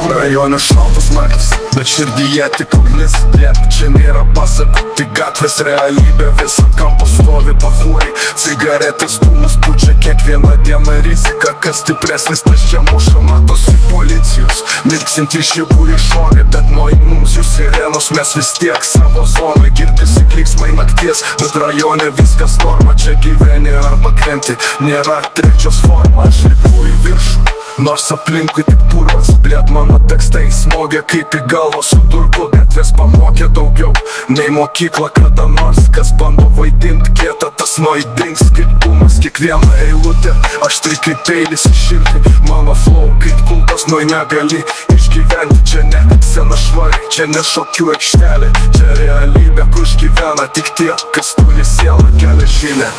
Rajone šaltas naktis, bet širdyje tik ugnis. Blėt, čia nėra pasakų, tik gatvės realybė. Visą kampą stovi bachūrai, cigaretės dūmus pučia kiekvieną dieną rizika. Kas stipresnis, tas čia muša, matosi policijos mirksinti žibų išorė, bet nuo mums jų sirenos. Mes vis tiek savo zonai, girdisi klyksmai nakties, bet rajone viskas norma. Čia gyveni arba krenti, nėra trečios forma. Aš lipu į viršų, nors aplinkui tik purvas. Blėt, mano tekstai smogia kaip į galvą su durklu. Gatvės pamokė daugiau nei mokykla kada nors. Kas bando vaidint kietą, tas nuaidings kaip bumas. Kiekviena eilutė aštri kaip peilis į širdį. Mano flow kaip kultas, nuo negali išgyventi. Čia ne sena švari, čia ne šokių aikštelė. Čia realybė, kur gyvena tik tie, kas turi sielą, kelia žinę.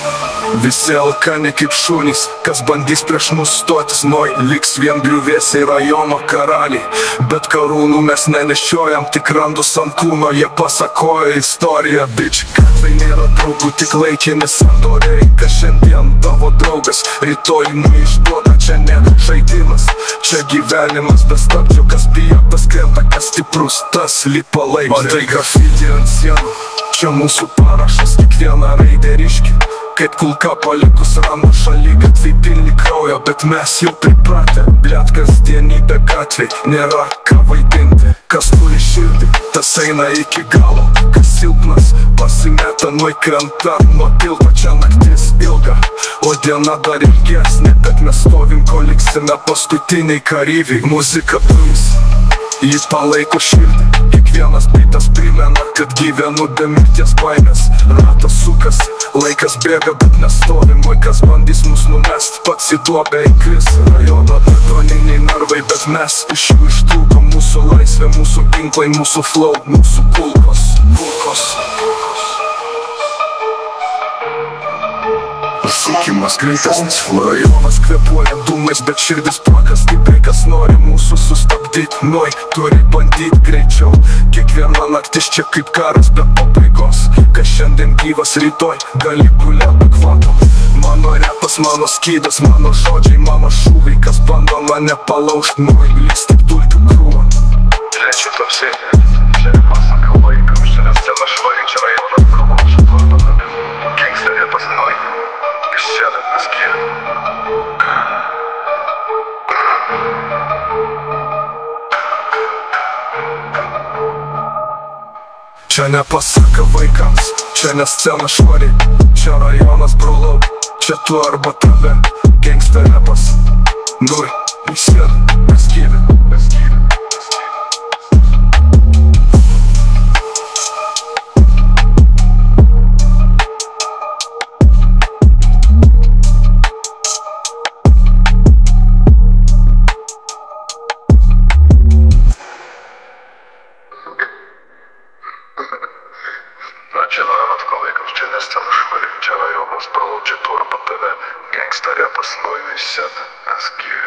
Visi alkani kaip šunys, kas bandys prieš mus stotis. Noi liks vien griuvėsiai rajono karaliai, bet karūnų mes nenešiojam, tik randus ant kūno. Jie pasakoja istoriją, bitch. Tai nėra draugų, tik laikini sandoriai. Kas šiandien tavo draugas, rytoj išduoda. Čia nėra žaidimas, čia gyvenimas be stabdžių. Kas bijo, tas krenta, kas stiprus, tas lipa laiptai. Matai grafiti ant sienų, čia mūsų parašas, kiekvieną raidę ryški. Kaip kulka palikus ramų šaligatvį pilni kraujo, bet mes jau pripratę. Blėt, kasdienybė gatvėj, nėra ką vaidinti. Kas turi širdį, tas eina iki galo. Kas silpnas, pasimeta nuo krenta. Nuo tilto čia naktis ilga, o diena dar ilgesnė. Bet mes stovim, kol liksime paskutiniai kareiviai. Muzika dums, ji palaiko širdį. Kiekvienas bitas primena, kad gyvenu be mirties baimės. Ratas sukas, laikas bėga, bet nestovim. Vaikas bandys mus numest, pats į duobę įkris. Rajono betoniniai narvai, bet mes iš jų ištrūkom. Mūsų laisvė, mūsų ginklai, mūsų flow, mūsų kulkos. Pasukimas greitesnis, rajonas kvėpuoja dūmais, bet širdis plaka stipriai. Kas nori mūsų sustabdyt, noi turi bandyt greičiau. Kiekviena naktis čia kaip karas be pabaigos. Kas šiandien gyvas, rytoj gali gulėt be kvapo. Mano repas, mano skydas, mano žodžiai, mano šūviai. Kas bando mane palaužt, noi liks tik dulkių krūva. Trečių tapsėti, čia pasaka laikam, čia nescena švari, čia rajonas kalbam, čia parduodami. Gangsterė pasinoj, iš čia net neskyrė. Čia ne pasaka vaikams, čia ne scena švari. Čia rajonas brolau, čia tu arba tave. Gangsta repas, nui, išsėda, neskyrė. Čia rajono vaikams, čia nescena švari, čia rajonas brolau, čia tu arba tave. Gangsta repas, nuo išsėda, neskyrė.